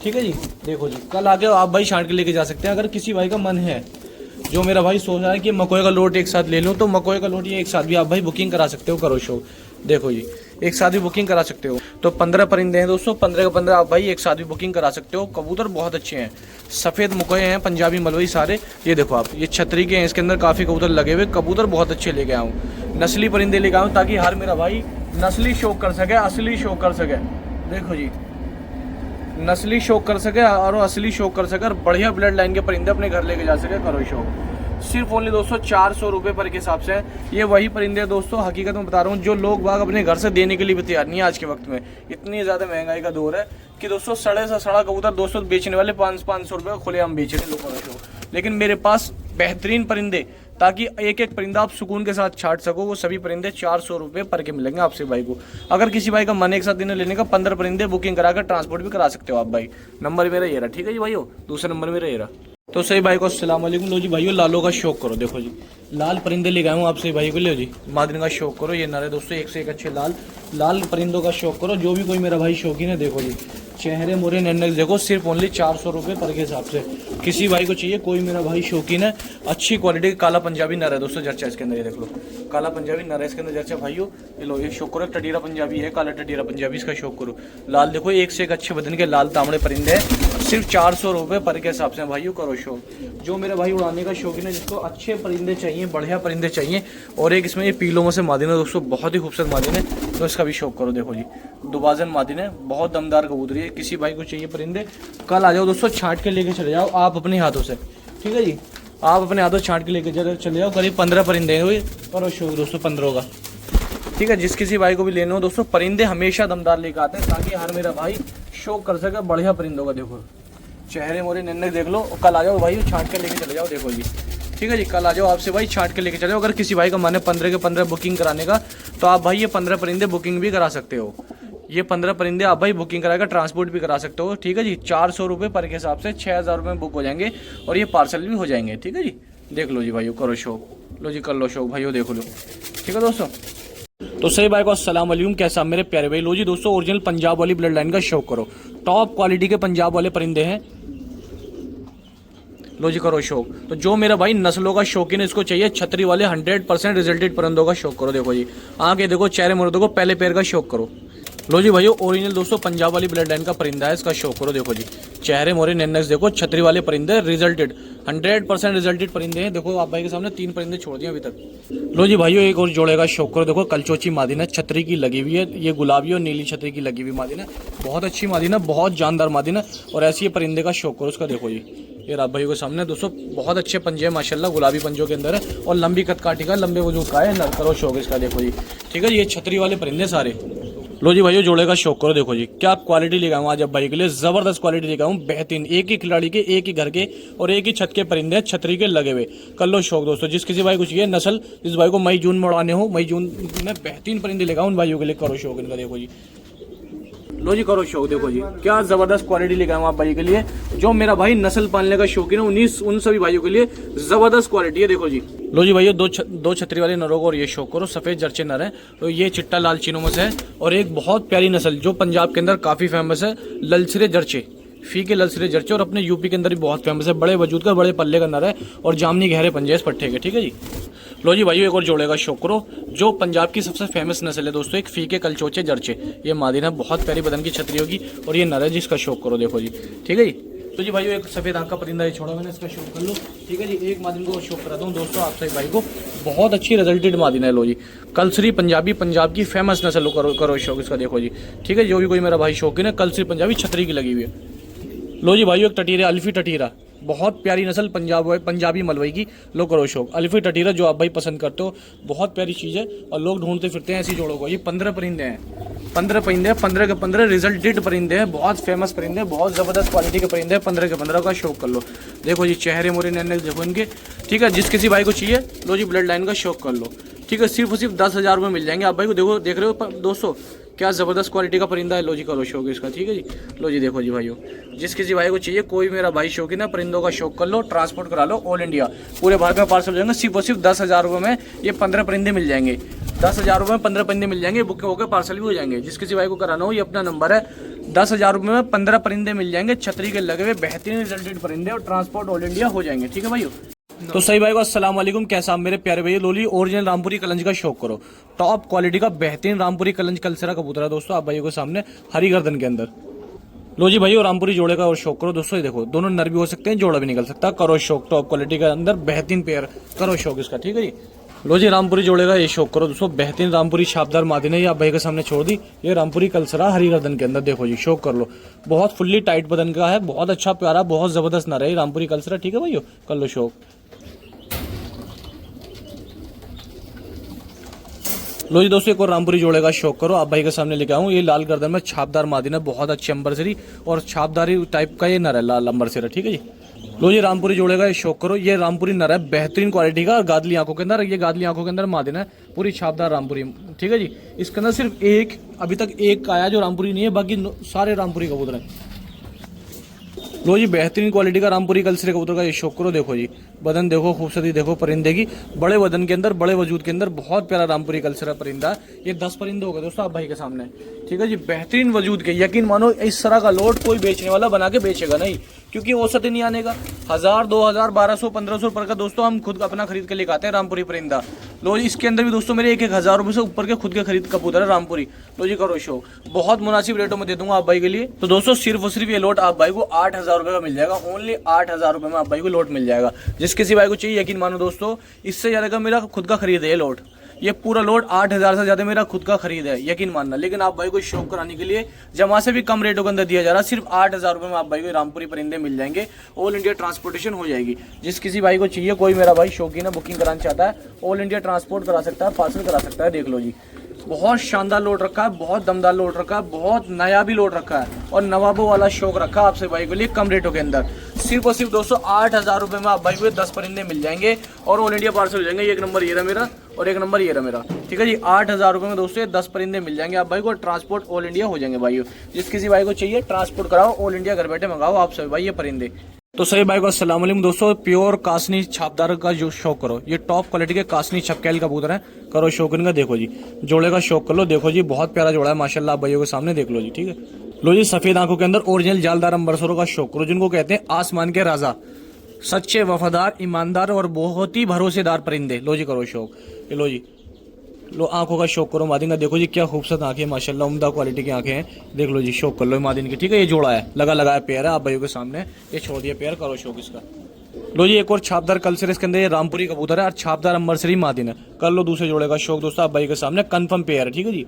ठीक है जी। देखो जी कल आके आप भाई छांट के लेके जा सकते हैं। अगर किसी भाई का मन है, जो मेरा भाई सोच रहा है कि मकोए का लोट एक साथ ले लूँ, तो मकोए का लोट ये एक साथ भी आप भाई बुकिंग करा सकते हो। करो शो। देखो जी एक साथ भी बुकिंग करा सकते हो। तो 15 परिंदे हैं दोस्तों, 15 के 15 आप भाई एक साथ भी बुकिंग करा सकते हो। कबूतर बहुत अच्छे हैं, सफ़ेद मुकए हैं, पंजाबी मलवई सारे। ये देखो आप, ये छतरी के हैं, इसके अंदर काफ़ी कबूतर लगे हुए। कबूतर बहुत अच्छे लेके आया हूँ, नस्ली परिंदे लेके आया हूँ, ताकि हर मेरा भाई नस्ली शो कर सके, असली शो कर सके। देखो जी, नस्ली शो कर सके और असली शो कर सके, और बढ़िया ब्लड लाइन के परिंदे अपने घर लेके जा सके। करो शो सिर्फ ओनली दोस्तों 400 रुपये पर के हिसाब से। ये वही परिंदे दोस्तों, हकीकत में बता रहा हूँ, जो लोग बाग अपने घर से देने के लिए भी तैयार नहीं है। आज के वक्त में इतनी ज़्यादा महंगाई का दौर है कि दोस्तों सड़े से सड़ा कबूतर दोस्तों बेचने वाले 500 रुपये खुले हम बेच रहे हैं लोगों को। लेकिन मेरे पास बेहतरीन परिंदे, ताकि एक एक परिंदा आप सुकून के साथ छाट सको, वो सभी परिंदे 400 रुपये पर के मिलेंगे आपसे भाई को। अगर किसी भाई का मन एक साथ दिन लेने का, 15 परिंदे बुकिंग करा कर ट्रांसपोर्ट भी करा सकते हो आप भाई। नंबर मेरा ये रहा, ठीक है जी भाई, दूसरा नंबर मेरा ये रहा। तो सही भाई को अस्सलाम वालेकुम। लो जी भाइयों, लालों का शौक करो। देखो जी, लाल परिंदे ले गया हूँ आपसे भाई को। लो जी, मादरी का शौक करो। ये नरे दोस्तों एक से एक अच्छे लाल परिंदों का शौक करो। जो भी कोई मेरा भाई शौकीन है, देखो जी, चेहरे मोरे नन्नक देखो, सिर्फ ओनली 400 रुपये पर के हिसाब से। किसी भाई को चाहिए, कोई मेरा भाई शौकीन है, अच्छी क्वालिटी का काला पंजाबी नर है दोस्तों, जर्चा इसके अंदर। ये देख लो, काला पंजाबी नर है इसके अंदर जर्चा भाइयों। ये लो, ये शौक करो। टटीरा पंजाबी है, काला टटीरा पंजाबी, इसका शौक करो। लाल देखो, एक से एक अच्छे बदन के लाल तांबड़े परिंदे हैं, सिर्फ 400 रुपये पर के हिसाब से भाइयों। करो शौक। जो मेरा भाई उड़ाने का शौकीन है, जिसको अच्छे परिंदे चाहिए, बढ़िया परिंदे चाहिए, और एक इसमें ये पीलों में से मादिन है दोस्तों, बहुत ही खूबसूरत मादिन है, तो इसका भी शौक करो। देखो जी, दुबाजन मादिन है, बहुत दमदार कबूतरी है। किसी भाई को चाहिए परिंदे, कल आ जाओ दोस्तों, छांट के लेके चले जाओ आप अपने हाथों से, ठीक है जी। आप अपने हाथों छांट के लेके चले जाओ। करीब 15 परिंदे हुए, करो शौक दोस्तों 15 का, ठीक है। जिस किसी भाई को भी लेना हो दोस्तों, परिंदे हमेशा दमदार लेके आते हैं, ताकि हर मेरा भाई शौक कर सके बढ़िया परिंदों का। देखो चेहरे मोरे नन्नक देख लो, कल आ जाओ भाई, छांट के लेके चले जाओ। देखो जी, ठीक है जी, कल आ जाओ आपसे भाई, छांट के लेके चले जाओ। अगर किसी भाई का मन है 15 के 15 बुकिंग कराने का, तो आप भाई ये 15 परिंदे बुकिंग भी करा सकते हो। ये 15 परिंदे आप भाई बुकिंग कराकर ट्रांसपोर्ट भी करा सकते हो, ठीक है जी। 400 रुपये पर के हिसाब से 6000 रुपये में बुक हो जाएंगे, और ये पार्सल भी हो जाएंगे, ठीक है जी। देख लो जी भाइयों, करो शौक। लो जी, कर लो शौक भाइयों, देख लो, ठीक है दोस्तों। तो सही भाई को अस्सलाम वालेकुम, कैसा मेरे प्यारे भाई। लो जी दोस्तों, ओरिजिनल पंजाब वाली ब्लड लाइन का शौक करो। टॉप क्वालिटी के पंजाब वाले परिंदे हैं। लो जी, करो शौक। तो जो मेरा भाई नस्लों का शौकीन है, इसको चाहिए छतरी वाले 100% रिजल्टेड परिंदों का शौक करो। देखो जी, आंखें देखो, चेहरे मुर्दों को, पहले पैर का शौक करो। लो जी भाइयों, ओरिजिनल दोस्तों पंजाब वाली ब्लड लाइन का परिंदा है, इसका शौक करो। देखो जी, चेहरे मोरे नन्नक्स देखो, छतरी वाले परिंदे, रिजल्टेड 100% रिजल्टेड परिंदे हैं। देखो आप भाई के सामने 3 परिंदे छोड़ दिए अभी तक। लो जी भाइयों, एक और जोड़े का शौक करो। देखो कलचोची मादिन है, छतरी की लगी हुई है, ये गुलाबी और नीली छतरी की लगी हुई मादिन है, बहुत अच्छी मादिन है, बहुत जानदार मादिन है, और ऐसी ये परिंदे का शौक करो उसका। देखो जी, ये रात भाइयों के सामने दोस्तों, बहुत अच्छे पंजे हैं माशाल्लाह, गुलाबी पंजों के अंदर है, और लंबी कदकाठी का, लंबे वजूद का है, नर। करो शौक इसका। देखो जी, ठीक है, ये छतरी वाले परिंदे सारे। लो जी भाइयों, जोड़े का शौक करो। देखो जी, क्या क्वालिटी लेकर आऊँ आज आप भाई के लिए, जबरदस्त क्वालिटी लेकर आऊँ, बेहतरीन, एक ही खिलाड़ी के, एक ही घर के, और एक ही छत के परिंदे हैं, छतरी के लगे हुए। कर लो शौक दोस्तों। जिस किसी भाई को चाहिए नस्ल, जिस भाई को मई जून में उड़ाने हो, मई जून में बेहतरीन परिंदे लेकर आऊँ उन भाइयों के लिए। करो शौक इनका। देखो जी, लो जी, करो शौक। देखो जी, क्या जबरदस्त क्वालिटी लेकर आऊँ आप भाई के लिए। जो मेरा भाई नस्ल पालने का शौकीन है, उन सभी भाइयों के लिए जबरदस्त क्वालिटी है। देखो जी, लो जी भाइयों, दो छतरी वाले नरों को और ये शौक करो। सफ़ेद जर्चे नर है, तो ये चिट्टा लाल चीनों में से है, और एक बहुत प्यारी नस्ल जो पंजाब के अंदर काफ़ी फेमस है, ललसरे जर्चे, फी के ललसरे जर्चे, और अपने यूपी के अंदर भी बहुत फेमस है। बड़े वजूद का, बड़े पल्ले का नर है, और जामनी गहरे पंजे इस पट्टे के, ठीक है जी। लो जी भाइयों, एक और जोड़े का शौक करो। जो पंजाब की सबसे फेमस नस्ल है दोस्तों, एक फीके कलचोचे जर्चे, ये मादिन है, बहुत प्यारी बदन की छतरी होगी, और ये नर है जिसका शौक करो। देखो जी, ठीक है जी। तो जी भाइयों, एक सफ़ेद आँख का परिंदा ये छोड़ा मैंने, इसका शौक कर लो, ठीक है जी। एक मादिन को शौक कराता हूँ दोस्तों आप सही भाई को, बहुत अच्छी रिजल्टेड मादिन है। लो जी, कलसरी पंजाबी, पंजाब की फेमस नस्ल, करो शौक इसका। देखो जी, ठीक है, जो भी कोई मेरा भाई शौकीन है, कलसरी पंजाबी छतरी की लगी हुई है। लो जी भाइयों, एक टटीरा, अल्फी टटीरा, बहुत प्यारी नस्ल पंजाबी मलवई की। लो करो शौक। अल्फी टटीरा जो आप भाई पसंद करते हो, बहुत प्यारी चीज़ है, और लोग ढूंढते फिरते हैं ऐसी जोड़ों को। ये 15 परिंदे हैं, 15 परिंदे हैं, 15 के 15 रिजल्टेड परिंदे हैं, बहुत फेमस परिंदे हैं, बहुत ज़बरदस्त क्वालिटी के परिंदे हैं। 15 के 15 का शौक कर लो। देखो जी, चेहरे मोरे नन्नक देखो इनके, ठीक है। जिस किसी भाई को चाहिए, लो जी, ब्लड लाइन का शौक कर लो, ठीक है। सिर्फ 10,000 रुपये मिल जाएंगे आप भाई को। देखो, देख रहे हो दोस्तों, क्या ज़बरदस्त क्वालिटी का परिंदा है। लो जी, करो शौक इसका, ठीक है जी। लो जी, देखो जी भाइयों, जिस किसी भाई को चाहिए, कोई मेरा भाई शौकीन है, परिंदों का शौक कर लो, ट्रांसपोर्ट करा लो, ऑल इंडिया, पूरे भारत में पार्सल हो जाएंगे। सिर्फ और सिर्फ 10,000 रुपये में ये 15 परिंदे मिल जाएंगे। 10,000 रुपये में 15 परिंदे मिल जाएंगे, बुक होकर पार्सल भी हो जाएंगे। जिस किसी भाई को कराना हो, ये अपना नंबर है। 10,000 रुपये में 15 परिंदे मिल जाएंगे, छतरी के लगे हुए बेहतरीन रिजल्टेड परिंदे, और ट्रांसपोर्ट ऑल इंडिया हो जाएंगे, ठीक है भाइयों। तो सही भाई को अस्सलाम वालेकुम, कैसा आप मेरे प्यारे भैया। लोली ओरिजिनल रामपुरी कलंज का शौक करो, टॉप क्वालिटी का बेहतरीन रामपुरी कलंज कलसरा कबूतर है दोस्तों, आप भाइयों के सामने हरी गर्दन के अंदर। लो जी भाई, रामपुरी जोड़े का और शौक करो दोस्तों। ये देखो, दोनों नर भी हो सकते हैं, जोड़ा भी निकल सकता है। करो शौक, टॉप क्वालिटी के अंदर बेहतरीन पेयर, करो शौक इसका, ठीक है जी। लो जी, रामपुरी जोड़े का ये शौक करो दोस्तों, बेहतरीन रामपुरी छापदार मादी ने ये आप भाई के सामने छोड़ दी। ये रामपुरी कलसरा हरी गर्दन के अंदर, देखो जी, शौक कर लो। बहुत फुल्ली टाइट बदन का है, बहुत अच्छा प्यारा, बहुत जबरदस्त नर है रामपुरी कलसरा, ठीक है भाइयों, कर लो शौक। लो जी दोस्तों, एक और रामपुरी जोड़े का शौक करो, आप भाई के सामने लेके आऊँ। ये लाल गर्दन में छापदार मादिन है, बहुत अच्छी अंबरसरी और छापदारी टाइप का ये नर है, लाल अंबरसरी, ठीक है जी। लो जी, रामपुरी जोड़े का ये शौक करो। ये रामपुरी नर है, बेहतरीन क्वालिटी का, और गादली आंखों के अंदर, ये गादली आंखों के अंदर मादिन है, पूरी छापदार रामपुरी, ठीक है जी। इसके अंदर सिर्फ एक, अभी तक एक आया जो रामपुरी नहीं है, बाकी सारे रामपुरी कबूतर हैं। लो जी, बेहतरीन क्वालिटी का रामपुरी कलसरे कबूतर का ये शौक करो। देखो जी, बदन देखो, खूबसूरती देखो परिंदे की, बड़े बदन के अंदर, बड़े वजूद के अंदर, बहुत प्यारा रामपुरी कलसरा परिंदा है। ये 10 परिंदे हो गए दोस्तों आप भाई के सामने, ठीक है जी। बेहतरीन वजूद के, यकीन मानो इस तरह का लोट कोई बेचने वाला बना के बेचेगा नहीं, क्योंकि औसत ही नहीं आने का। 1000, 2000, 1200, 1500 रुपये का दोस्तों हम खुद अपना खरीद के लेके आते हैं रामपुरी परिंदा। लो जी, इसके अंदर भी दोस्तों मेरे 1-1000 रुपये से ऊपर के खुद के खरीद कबूतर है रामपुरी। लो जी, करो शो, बहुत मुनासिब रेटों में दे दूंगा आप भाई के लिए। तो दोस्तों सिर्फ और सिर्फ ये लोट आप भाई को 8000 रुपये का मिल जाएगा, ओनली 8000 रुपये में आप भाई को लोट मिल जाएगा। जिस किसी भाई को चाहिए, यकीन मानो दोस्तों, इससे ज़्यादा का मेरा खुद का खरीद है ये लोट। ये पूरा लोट 8000 से ज़्यादा मेरा खुद का खरीद है, यकीन मानना। लेकिन आप भाई को शौक कराने के लिए जमा से भी कम रेटों के अंदर दिया जा रहा है, सिर्फ 8000 रुपये में आप भाई को रामपुरी परिंदे मिल जाएंगे, ऑल इंडिया ट्रांसपोर्टेशन हो जाएगी। जिस किसी भाई को चाहिए, कोई मेरा भाई शौकीन है, बुकिंग कराना चाहता है, ऑल इंडिया ट्रांसपोर्ट करा सकता है, पार्सल करा सकता है। देख लो जी, बहुत शानदार लोट रखा है, बहुत दमदार लोट रखा है, बहुत नया भी लोट रखा है, और नवाबों वाला शौक रखा है आपसे भाई के लिए कम रेटों के अंदर। सिर्फ और सिर्फ दोस्तों 8000 रुपये में आप भाई को 10 परिंदे मिल जाएंगे, और ऑल इंडिया पार्सल हो जाएंगे। एक नंबर ये रहा मेरा, और एक नंबर ये रहा मेरा, ठीक है जी। 8000 रुपये में दोस्तों 10 परिंदे मिल जाएंगे आप भाई को, ट्रांसपोर्ट ऑल इंडिया हो जाएंगे भाई। जिस किसी भाई को चाहिए, ट्रांसपोर्ट कराओ, ऑल इंडिया घर बैठे मंगाओ आप सभी भाई ये परिंदे। तो सही भाई को अस्सलाम वालेकुम दोस्तों, प्योर कासनी छापदार का जो शौक करो, ये टॉप क्वालिटी के कासनी छपकैल कबूतर है, करो शौक इनका। देखो जी, जोड़े का शौक कर लो। देखो जी, बहुत प्यारा जोड़ा है माशाल्लाह, आप भाइयों के सामने देख लो जी, ठीक है। लो जी, सफेद आंखों के अंदर ओरिजिनल जालदार अंबरसरों का शौक करो, जिनको कहते हैं आसमान के राजा, सच्चे वफादार, ईमानदार और बहुत ही भरोसेदार परिंदे। लो जी, करो शौक। लो जी, लो आंखों का शौक करो मादिन का। देखो जी, क्या खूबसूरत आंखें माशाल्लाह, उम्दा क्वालिटी की आंखें हैं। देख लो जी, शौक कर लो मादिन की, ठीक है। ये जोड़ा है, लगा है पेयर है आप भाइयों के सामने, ये छोड़ दिया पेयर, करो शौक इसका। लो जी, एक और छापदार कलसर, इसके अंदर ये रामपुरी कबूतर है और छापदार अंबरसरी मादिन है, कर लो दूसरे जोड़े का शौक दोस्तों आप भाई के सामने, कन्फर्म पेयर है, ठीक है जी।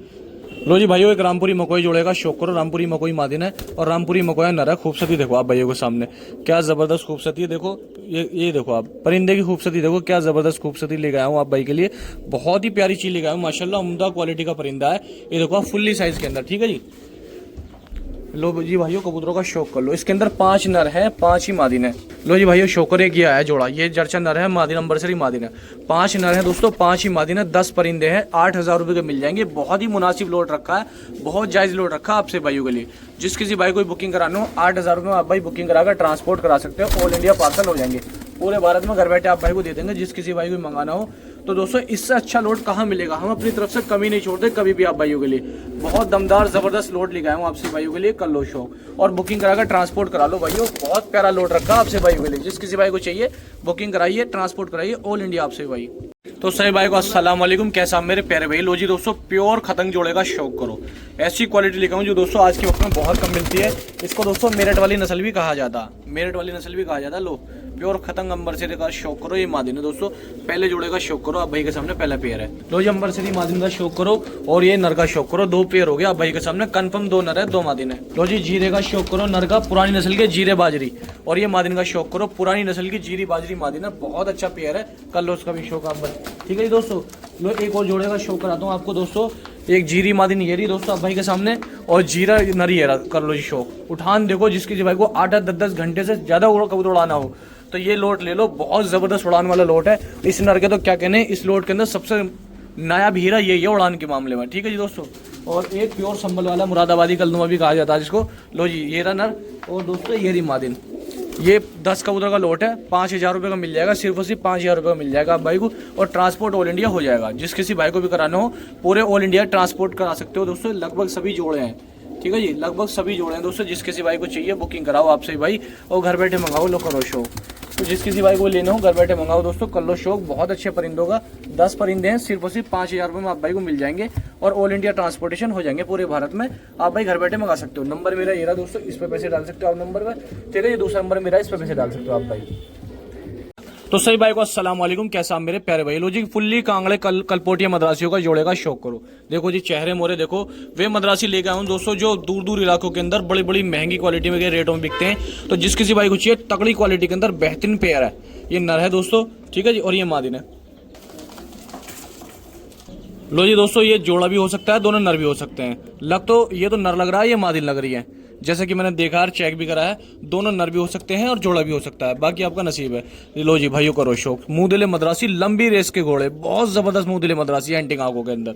लो जी भाइयों, एक रामपुरी मकोई जोड़े का शौक करो। रामपुरी मकोई मादिन है और रामपुरी मकोई नर है। खूबसूरती देखो आप भाइयों के सामने, क्या जबरदस्त खूबसूरती है। देखो ये देखो आप परिंदे की खूबसूरती देखो, क्या जबरदस्त खूबसूरती ले गया हूँ आप भाई के लिए, बहुत ही प्यारी चीज ले गया हूँ माशाल्लाह, उम्दा क्वालिटी का परिंदा है। ये देखो आप फुल्ली साइज के अंदर, ठीक है जी। लो जी भाइयों, कबूतरों का शौक कर लो। इसके अंदर 5 नर है, 5 ही मादिन है। लो जी भाइयों, शौकर एक ये है जोड़ा, ये जर्चा नर है, मादिन अंबरसरी मादिन है। 5 नर है दोस्तों, 5 ही मादिन है, 10 परिंदे हैं, 8000 रुपये के मिल जाएंगे। बहुत ही मुनासिब लोट रखा है, बहुत जायज़ लोट रखा है आपसे भाइयों के लिए। जिस किसी भाई को बुकिंग कराना हो, 8000 रुपये में आप भाई बुकिंग कराकर ट्रांसपोर्ट करा सकते हो, ऑल इंडिया पार्सल हो जाएंगे, पूरे भारत में घर बैठे आप भाई को दे देंगे। जिस किसी भाई को मंगाना हो, तो दोस्तों इससे अच्छा लोड कहाँ मिलेगा, हम अपनी तरफ से कमी नहीं छोड़ते कभी भी आप भाइयों के लिए। बहुत दमदार जबरदस्त लोड लेके आए हूँ आपसे भाइयों के लिए, कर लो शो और बुकिंग कराकर ट्रांसपोर्ट करा लो भाइयों। बहुत प्यारा लोड रखा आपसे भाइयों के लिए, जिस किसी भाई को चाहिए बुकिंग कराइए, ट्रांसपोर्ट कराइए, ऑल इंडिया आपसे भाई। तो सही भाई को अस्सलाम वालेकुम, कैसा मेरे प्यारे भाई। लो जी दोस्तों, प्योर खतंग जोड़े का शौक करो, ऐसी क्वालिटी लेकर आऊँ जो दोस्तों आज के वक्त में बहुत कम मिलती है। इसको दोस्तों मेरठ वाली नस्ल भी कहा जाता, मेरठ वाली नस्ल भी कहा जाता। लो प्योर खतंग अंबरसरी का शौक करो, ये मादिन है दोस्तों। पहले जोड़े का शौक करो, आप भाई के सामने पहला पेयर है। लो जी, अंबरसरी मादिन का शौक करो और ये नर का शौक करो, 2 पेयर हो गया आप भाई के सामने, कंफर्म 2 नर है, 2 मादिन है। लो जी, जीरे का शौक करो, नर का, पुरानी नस्ल के जीरे बाजरी, और ये मादिन का शौक करो, पुरानी नस्ल की जीरी बाजरी मादिन है, बहुत अच्छा पेयर है, कर लो उसका भी शौक आप भाई, ठीक है जी दोस्तों। लो एक और जोड़े का शौक कराता हूँ आपको दोस्तों, एक जीरी मादिन ये रही दोस्तों आप भाई के सामने, और जीरा नरी है, कर लो जी शौक। उठान देखो, जिसके भाई को 8-8, 10-10 घंटे से ज़्यादा कबूतर उड़ाना हो तो ये लोट ले लो, बहुत ज़बरदस्त उड़ान वाला लोट है। इस नर के तो क्या कहने, इस लोट के अंदर सबसे नायाब हीरा यही है उड़ान के मामले में, ठीक है जी दोस्तों। और एक प्योर संभल वाला मुरादाबादी कलनुमा भी कहा जाता है जिसको। लो जी, ये रहा नर, और दोस्तों ये रही मादिन। ये 10 कबूतर का लोट है, 5000 रुपये का मिल जाएगा, सिर्फ और सिर्फ 5000 रुपये का मिल जाएगा आप भाई को, और ट्रांसपोर्ट ऑल इंडिया हो जाएगा। जिस किसी भाई को भी कराना हो, पूरे ऑल इंडिया ट्रांसपोर्ट करा सकते हो दोस्तों। लगभग सभी जोड़े हैं, ठीक है जी, लगभग सभी जोड़े हैं दोस्तों। जिस किसी भाई को चाहिए बुकिंग कराओ आपसे भाई, और घर बैठे मंगाओ, लो करो शो। तो जिस किसी भाई को लेना हो घर बैठे मंगाओ दोस्तों, कर लो शौक। बहुत अच्छे परिंदों का 10 परिंदे हैं, सिर्फ और सिर्फ 5,000 रुपये में आप भाई को मिल जाएंगे और ऑल इंडिया ट्रांसपोर्टेशन हो जाएंगे पूरे भारत में। आप भाई घर बैठे मंगा सकते हो। नंबर मेरा ये रहा दोस्तों, इस पर पैसे डाल सकते हो आप नंबर पर, ठीक है। ये दूसरा नंबर मेरा, इस पर पैसे डाल सकते हो आप भाई। तो सही भाई को अस्सलाम वालेकुम, कैसा आप मेरे प्यारे भाई। लो जी, फुल्ली कांगड़े कलपोटिया मद्रासियों का जोड़े का शौक करो। देखो जी चेहरे मोरे देखो, वे मद्रासी लेके आऊँ दोस्तों जो दूर दूर इलाकों के अंदर बड़ी बड़ी महंगी क्वालिटी में के रेटों में बिकते हैं। तो जिस किसी भाई को चाहिए तगड़ी क्वालिटी के अंदर बेहतरीन पेयर है। ये नर है दोस्तों, ठीक है जी, और ये मादिन है। लो जी दोस्तों, ये जोड़ा भी हो सकता है, दोनों नर भी हो सकते हैं। लग तो ये तो नर लग रहा है, ये मादिन लग रही है। जैसे कि मैंने देखा और चेक भी करा है, दोनों नर भी हो सकते हैं और जोड़ा भी हो सकता है, बाकी आपका नसीब है। लो जी भाइयों करो शौक। मुंह दिले मद्रासी लंबी रेस के घोड़े, बहुत जबरदस्त मुंह दिले मद्रासी एंटिक आंखों के अंदर।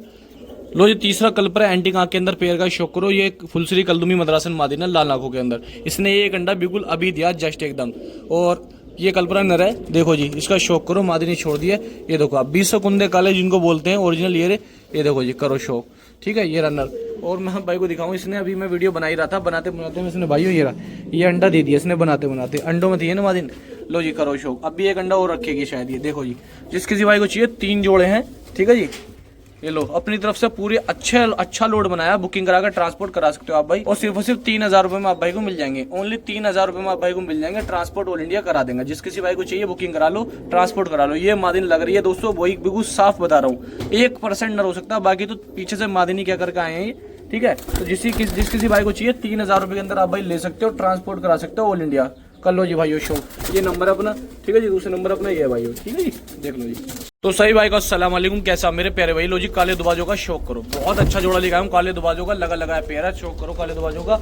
लो जी तीसरा कल्पर है एंटिक आंख के अंदर पेयर का शौक करो। ये फुलसरी कलदुमी मद्रासन मादिन है लाल आंखों के अंदर। इसने एक अंडा बिल्कुल अभी दिया जस्ट एकदम। और ये कल्पना नर है, देखो जी इसका शौक करो। मादिनी छोड़ दिया, ये देखो आप 20 कुंदे काले जिनको बोलते हैं ओरिजिनल ये देखो जी करो शौक, ठीक है। ये रनर और मैं भाई को दिखाऊं, इसने अभी मैं वीडियो बना ही रहा था, बनाते बनाते में इसने भाइयों ये अंडा दे दिया इसने, बनाते बनाते अंडों में थी ना मादिन। लो जी करो शौक। अब भी एक अंडा और रखेगी शायद, ये देखो जी। जिस किसी भाई को चाहिए 3 जोड़े हैं, ठीक है जी। ये लो अपनी तरफ से पूरे अच्छा लोड बनाया, बुकिंग कराकर ट्रांसपोर्ट करा सकते हो आप भाई। और सिर्फ 3,000 रुपए में आप भाई को मिल जाएंगे। ओनली 3,000 रुपए में आप भाई को मिल जाएंगे। ट्रांसपोर्ट ऑल इंडिया करा देंगे। जिस किसी भाई को चाहिए बुकिंग करा लो, ट्रांसपोर्ट करा लो। ये मादिन लग रही है दोस्तों, वही बिल्कुल साफ बता रहा हूँ, 1% नर हो सकता है, बाकी तो पीछे से मादिनी क्या करके आए हैं, ठीक है। तो जिस किसी भाई को चाहिए 3,000 रुपए के अंदर आप भाई ले सकते हो, ट्रांसपोर्ट करा सकते हो ऑल इंडिया। कर लो जी भाइयों शो। ये नंबर अपना, ठीक है जी। दूसरा नंबर अपना ये है भाइयों, ठीक है जी, देख लो जी। तो सही भाई का अस्सलाम वालेकुम, कैसा मेरे प्यारे भाई। लो जी काले दुबाजों का शौक करो। बहुत अच्छा जोड़ा लेकर आया हूं काले दुबाजों का, लगा पेयर है। शौक करो काले दुबाजों का।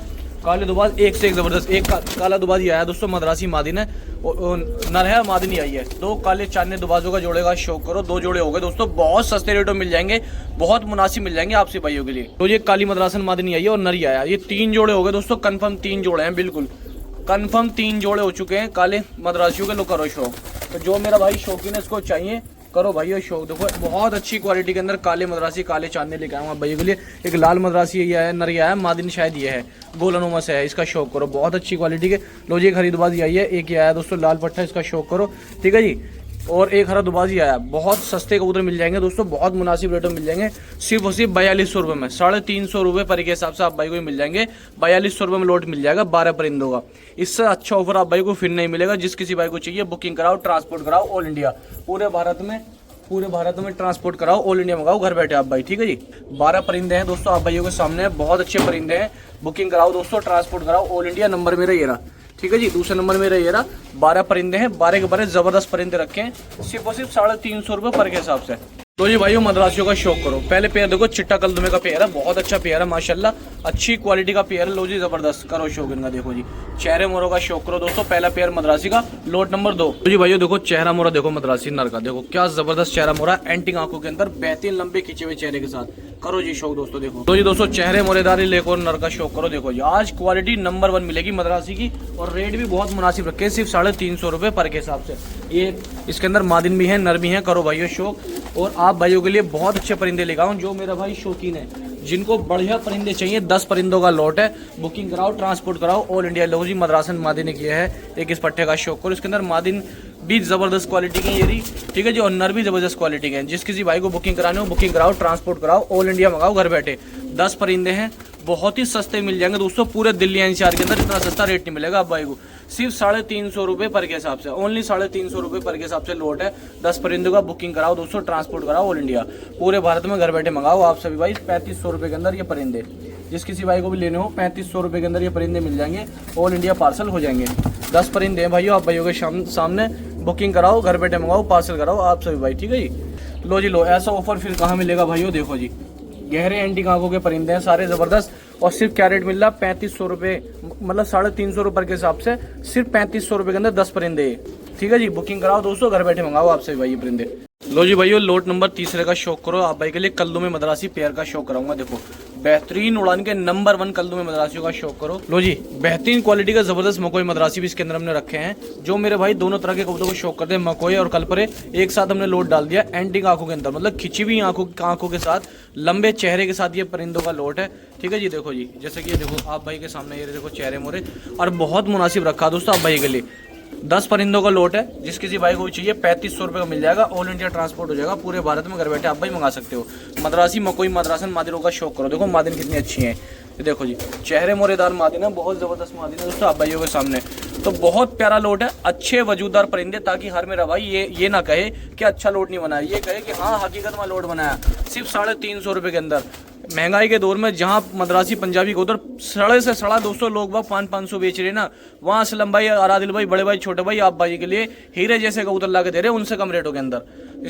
काले दुबाज एक से एक जबरदस्त। एक काला दुबाज ही आया दोस्तों, मद्रासी मादिन है, नर है, मादिनी आई है। 2 काले चांदने दुबाजों का जोड़े का शौक करो। 2 जोड़े हो गए दोस्तों, बहुत सस्ते रेटों मिल जाएंगे, बहुत मुनासिब मिल जाएंगे आपसे भाइयों के लिए। तो ये काली मद्रासन मादिनी आई है और नर आया। ये 3 जोड़े हो गए दोस्तों, कन्फर्म 3 जोड़े हैं, बिल्कुल कन्फर्म 3 जोड़े हो चुके हैं काले मद्रासियों के। लो करो शौक। तो जो मेरा भाई शौकीन है इसको चाहिए करो भाई शौक। देखो बहुत अच्छी क्वालिटी के अंदर काले मद्रासी काले चांदने लेके आऊँ भाइयों के लिए। एक लाल मद्रासी ये है, नर आया है, मादिन शायद ये है, गोलनुमा से है, इसका शौक करो। बहुत अच्छी क्वालिटी के। लो जी एक हरिद्वाजी आई है, एक ये आया दोस्तों लाल पट्टा, इसका शौक करो, ठीक है जी। और एक हरा दुबाजी आया। बहुत सस्ते कबूतर मिल जाएंगे दोस्तों, बहुत मुनासिब रेटों में मिल जाएंगे। सिर्फ और सिर्फ 4200 रुपये में, 350 रुपये पर के हिसाब से आप भाई को मिल जाएंगे। 4200 रुपये में लोट मिल जाएगा 12 परिंदों का। इससे अच्छा ऑफर आप भाई को फिर नहीं मिलेगा। जिस किसी भाई को चाहिए बुकिंग कराओ, ट्रांसपोर्ट कराओ ऑल इंडिया, पूरे भारत में ट्रांसपोर्ट कराओ, ऑल इंडिया मंगाओ घर बैठे आप भाई, ठीक है जी। 12 परिंदे हैं दोस्तों आप भाइयों के सामने, बहुत अच्छे परिंदे हैं। बुकिंग कराओ दोस्तों, ट्रांसपोर्ट कराओ ऑल इंडिया। नंबर मेरा ये रहा, ठीक है जी। दूसरा नंबर मेरा ये रहा। 12 परिंदे हैं, 12 के 12 जबरदस्त परिंदे रखे हैं, सिर्फ और सिर्फ 350 रुपये पर के हिसाब से। तो जी भाइयों मद्रासियों का शौक करो। पहले पेयर देखो, चिट्टा कलदुमे का पेयर है, बहुत अच्छा पेयर है माशाल्लाह, अच्छी क्वालिटी का पेयर है। लो जी जबरदस्त करो शौक इनका। देखो जी चेहरे मोरों का शौक करो दोस्तों। पहला पेयर मद्रासी का, लोट नंबर 2। तो जी भाइयों देखो चेहरा मोरा देखो मद्रासी नर का, देखो क्या जबरदस्त चेहरा मोरा, एंटिक आंखों के अंदर, बेहतरीन लंबे खींचे हुए चेहरे के साथ। करो जी शौक दोस्तों। देखो तो जी दोस्तों चेहरे मोरेदारी लेको नर का शौक करो। देखो जी आज क्वालिटी नंबर 1 मिलेगी मद्रासी की, और रेट भी बहुत मुनासिब रखे, सिर्फ 350 रुपये पर के हिसाब से। ये इसके अंदर मादिन भी है, नर भी है। करो भाइयों शौक। और आप भाइयों के लिए बहुत अच्छे परिंदे लेकर आऊँ, जो मेरा भाई शौकीन है, जिनको बढ़िया परिंदे चाहिए, 10 परिंदों का लॉट है। बुकिंग कराओ, ट्रांसपोर्ट कराओ ऑल इंडिया। लो जी मद्रासन मादिन ने किया है, एक इस पट्टे का शौक करो। इसके अंदर मादिन भी जबरदस्त क्वालिटी के ये रही, ठीक है जी, और नर भी जबरदस्त क्वालिटी के हैं। जिस किसी भाई को बुकिंग कराने हो बुकिंग कराओ, ट्रांसपोर्ट कराओ ऑल इंडिया मंगाओ घर बैठे। 10 परिंदे हैं, बहुत ही सस्ते मिल जाएंगे दोस्तों, पूरे दिल्ली एनसीआर के अंदर इतना सस्ता रेट नहीं मिलेगा आप भाई को। सिर्फ 350 रुपये पर के हिसाब से, ओनली 350 रुपये पर के हिसाब से लोट है। 10 परिंदों का बुकिंग कराओ दोस्तों, ट्रांसपोर्ट कराओ ऑल इंडिया, पूरे भारत में घर बैठे मंगाओ आप सभी भाई। 3500 रुपये के अंदर ये परिंदे, जिस किसी भाई को भी लेने हो 3500 रुपये के अंदर ये परिंदे मिल जाएंगे, ऑल इंडिया पार्सल हो जाएंगे। 10 परिंदे हैं भाइयों आप भाइयों के सामने, बुकिंग कराओ, घर बैठे मंगाओ, पार्सल कराओ आप सभी भाई, ठीक है जी। लो जी लो, ऐसा ऑफर फिर कहाँ मिलेगा भाइयों। देखो जी गहरे एंटीक आंखों के परिंदे हैं, सारे जबरदस्त। और सिर्फ क्या रेट मिल रहा है, 3500 रुपये, मतलब 350 रुपये के हिसाब से सिर्फ 3500 रुपये के अंदर 10 परिंदे, ठीक है जी। बुकिंग कराओ दोस्तों, घर बैठे मंगाओ आपसे भाई ये परिंदे। लो जी भाइयों लोट नंबर 3 का शौक करो आप भाई के लिए। कल्दुमे मद्रासी पेयर का शौक कराऊंगा। देखो बेहतरीन उड़ान के नंबर 1 कल्दुमे मद्रासियों का शौक करो। लो जी बेहतरीन क्वालिटी का जबरदस्त मकोई मद्रासी भी इसके अंदर हमने रखे हैं, जो मेरे भाई दोनों तरह के कबूतरों को शौक करते हैं। मकोई और कलपरे एक साथ हमने लोट डाल दिया एंटिक आंखों के अंदर, मतलब खिंची हुई आंखों के साथ, लंबे चेहरे के साथ ये परिंदों का लोट है, ठीक है जी। देखो जी जैसे कि ये देखो आप भाई के सामने, ये देखो चेहरे मोरे, और बहुत मुनासिब रखा दोस्तों आप भाई के लिए। 10 परिंदों का लोट है। जिस किसी भाई को चाहिए 3500 रुपये का मिल जाएगा। ऑल इंडिया ट्रांसपोर्ट हो जाएगा पूरे भारत में, घर बैठे आप भाई मंगा सकते हो। मद्रासी मकोई मद्रासन मादिरों का शौक करो। देखो मादिन कितनी अच्छी हैं, ये देखो जी, चेहरे मोरेदार मादिन है, बहुत ज़बरदस्त मादिन है दोस्तों आप भाइयों के सामने। तो बहुत प्यारा लोट है, अच्छे वजूदार परिंदे, ताकि हर मेरा भाई ये ना कहे कि अच्छा लोट नहीं बनाया, ये कहे कि हाँ हकीकत में लोट बनाया। सिर्फ 350 रुपये के अंदर। महंगाई के दौर में जहाँ मद्रासी पंजाबी को उधर सड़े से सड़ा दोस्तों लोग बाग 500 बेच रहे ना, वहाँ असलम भाई, आरादिल भाई, बड़े भाई, छोटे भाई, आप भाई के लिए हीरे जैसे कबूतर ला के दे रहे हैं उनसे कम रेटों के अंदर।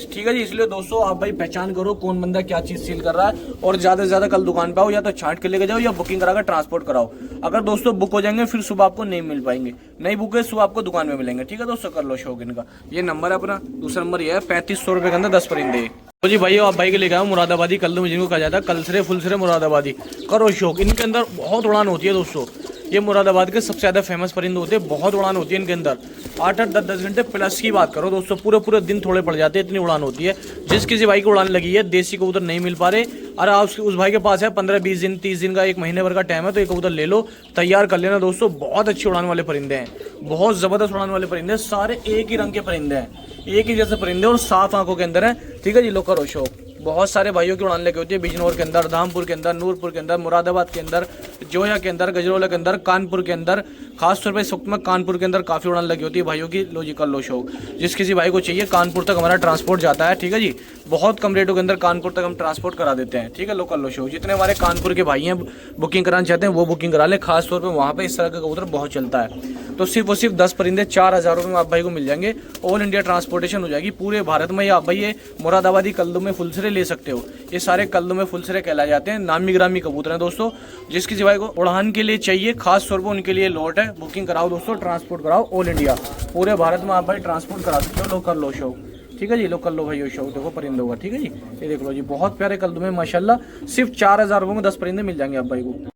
ठीक है जी, इसलिए दोस्तों आप भाई पहचान करो कौन बंदा क्या चीज़ सील कर रहा है, और ज़्यादा से ज़्यादा कल दुकान पे आओ, या तो छांट के लेके जाओ या बुकिंग करा कर ट्रांसपोर्ट कराओ। अगर दोस्तों बुक हो जाएंगे फिर सुबह आपको नहीं मिल पाएंगे, नहीं बुक है सुबह आपको दुकान में मिलेंगे। ठीक है दोस्तों, कर लो शौक इनका। ये नंबर है अपना, दूसरा नंबर ये है 3500 रुपये के अंदर 10 परिंदे। तो जी भाई आप भाई के लेके आओ मुरादाबादी कल्लू, जिनको कहा जाता है कलसरे फुलसरे मुरादाबादी, करो शौक। इनके अंदर बहुत उड़ान होती है दोस्तों, ये मुरादाबाद के सबसे ज़्यादा फेमस परिंदे होते हैं, बहुत उड़ान होती है इनके अंदर। 8-8 10-10 घंटे प्लस की बात करो दोस्तों, पूरे दिन थोड़े पड़ जाते हैं, इतनी उड़ान होती है। जिस किसी भाई को उड़ान लगी है, देसी कबूतर नहीं मिल पा रहे, और आप उस भाई के पास है 15-20 दिन 30 दिन का 1 महीने भर का टाइम है, तो एक कबूतर ले लो, तैयार कर लेना दोस्तों। बहुत अच्छी उड़ान वाले परिंदे हैं, बहुत ज़बरदस्त उड़ान वाले परिंदे हैं, सारे एक ही रंग के परिंदे हैं, एक ही जैसे परिंदे और साफ आंखों के अंदर है। ठीक है जी, लो करो शौक। बहुत सारे भाइयों की उड़ान लेके होती है, बिजनौर के अंदर, धामपुर के अंदर, नूरपुर के अंदर, मुरादाबाद के अंदर, जोया के अंदर, गजरोला के अंदर, कानपुर के अंदर, खासतौर पर इस वक्त में कानपुर के अंदर काफ़ी उड़ान लगी होती है भाइयों की। लो जी कर लो शौक। जिस किसी भाई को चाहिए कानपुर तक हमारा ट्रांसपोर्ट जाता है। ठीक है जी, बहुत कम रेटों के अंदर कानपुर तक हम ट्रांसपोर्ट करा देते हैं। ठीक है, लो कर लो शौक। जितने हमारे कानपुर के भाई हैं बुकिंग कराना चाहते हैं वो बुकिंग करा लें, खासतौर पर वहाँ पर इस तरह का कबूतर बहुत चलता है। तो सिर्फ और सिर्फ 10 परिंदे 4000 रुपये में आप भाई को मिल जाएंगे। ऑल इंडिया ट्रांसपोर्टेशन हो जाएगी पूरे भारत में। आप भाई ये मुरादाबादी कल्लू में फुलसरे ले सकते हो, ये सारे कल्लू में फुलसरे कहलाए जाते हैं, नामी ग्रामी कबूतर हैं दोस्तों। जिस किसी भाई को उड़ान के लिए चाहिए खास तौर पर उनके लिए लॉट है, बुकिंग कराओ दोस्तों, ट्रांसपोर्ट कराओ ऑल इंडिया, पूरे भारत में आप भाई ट्रांसपोर्ट करा सकते हो। लो कर लो शौक। ठीक है जी, लो कर लो भाई शौक। देखो परिंदों का। ठीक है जी, ये देख लो जी, बहुत प्यारे कल्लू में माशाल्लाह। सिर्फ 4000 रुपये में 10 परिंदे मिल जाएंगे आप भाई को।